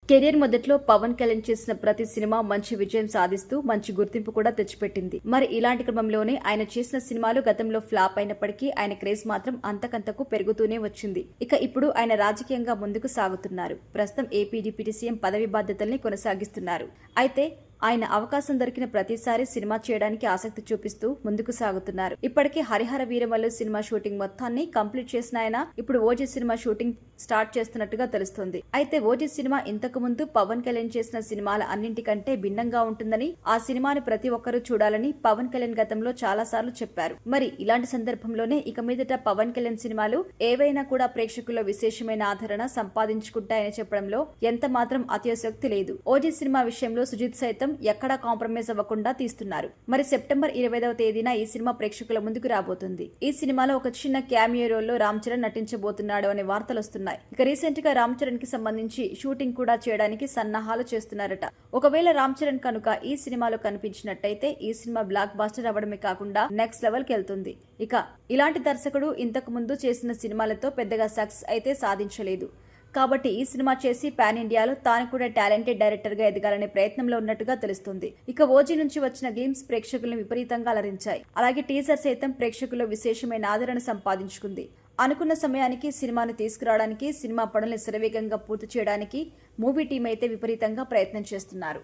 Career మొదట్లో పవన్ కళ్యాణ్ చేసిన ప్రతి సినిమా మంచి విజయం సాధిస్తూ మంచి గుర్తింపు కూడా తెచ్చిపెట్టింది. మరి ఇలాంటి క్రమంలోనే ఆయన చేసిన సినిమాలు గతంలో ఫ్లాప్ అయినప్పటికీ ఆయన క్రేజ్ మాత్రం అంతకంతకు పెరుగుతూనే వచ్చింది. ఇక ఇప్పుడు ఆయన రాజకీయంగా ముందుకు సాగుతున్నారు. ప్రస్తుతం ఏపీ డిప్యూటీ సీఎం పదవి బాధ్యతల్ని కొనసాగిస్తున్నారు. అయితే ఆయన అవకాశం దొరికిన ప్రతిసారి సినిమా చేయడానికి ఆసక్తి చూపిస్తూ ముందుకు సాగుతున్నారు. ఇప్పటికే హరిహర వీరమల్లు సినిమా షూటింగ్ మొత్తాన్ని కంప్లీట్ చేసిన ఆయన ఇప్పుడు ఓజీ సినిమా షూటింగ్ స్టార్ట్ చేస్తున్నట్టుగా తెలుస్తోంది. అయితే ఓజీ సినిమా ఇంతకు ముందు పవన్ కళ్యాణ్ చేసిన సినిమాల అన్నింటికంటే భిన్నంగా ఉంటుందని, ఆ సినిమాని ప్రతి ఒక్కరూ చూడాలని పవన్ కళ్యాణ్ గతంలో చాలా సార్లు చెప్పారు. మరి ఇలాంటి సందర్భంలోనే ఇక మీదట పవన్ కళ్యాణ్ సినిమాలు ఏవైనా కూడా ప్రేక్షకుల్లో విశేషమైన ఆదరణ సంపాదించుకుంటాయని చెప్పడంలో ఎంత మాత్రం అతిశయోక్తి లేదు. ఓజీ సినిమా విషయంలో సుజిత్ సైతం ఎక్కడా కాంప్రమైజ్ అవ్వకుండా తీస్తున్నారు. మరి సెప్టెంబర్ 25వ తేదీన ఈ సినిమా ప్రేక్షకుల ముందుకు రాబోతుంది. ఈ సినిమాలో ఒక చిన్న క్యామియో రోల్ లో రామ్ చరణ్ నటించబోతున్నాడు అనే వార్తలు వస్తున్నాయి. ఇక రీసెంట్ గా రామ్ చరణ్ కి సంబంధించి షూటింగ్ కూడా చేయడానికి సన్నాహాలు చేస్తున్నారట. ఒకవేళ రామ్ చరణ్ కనుక ఈ సినిమాలో కనిపించినట్టయితే ఈ సినిమా బ్లాక్ బాస్టర్ అవ్వడమే కాకుండా నెక్స్ట్ లెవెల్ కి వెళ్తుంది. ఇక ఇలాంటి దర్శకుడు ఇంతకు ముందు చేసిన సినిమాలతో పెద్దగా సక్సెస్ అయితే సాధించలేదు. కాబట్టి ఈ సినిమా చేసి పాన్ ఇండియాలో తాను కూడా టాలెంటెడ్ డైరెక్టర్ గా ఎదగాలనే ప్రయత్నంలో ఉన్నట్టుగా తెలుస్తుంది. ఇక ఓజీ నుంచి వచ్చిన గ్లిమ్స్ ప్రేక్షకులను విపరీతంగా అలరించాయి. అలాగే టీజర్ సైతం ప్రేక్షకుల్లో విశేషమైన ఆదరణ సంపాదించుకుంది. అనుకున్న సమయానికి సినిమాను తీసుకురావడానికి, సినిమా పనులను శరవేగంగా పూర్తి చేయడానికి మూవీ టీం అయితే విపరీతంగా ప్రయత్నం చేస్తున్నారు.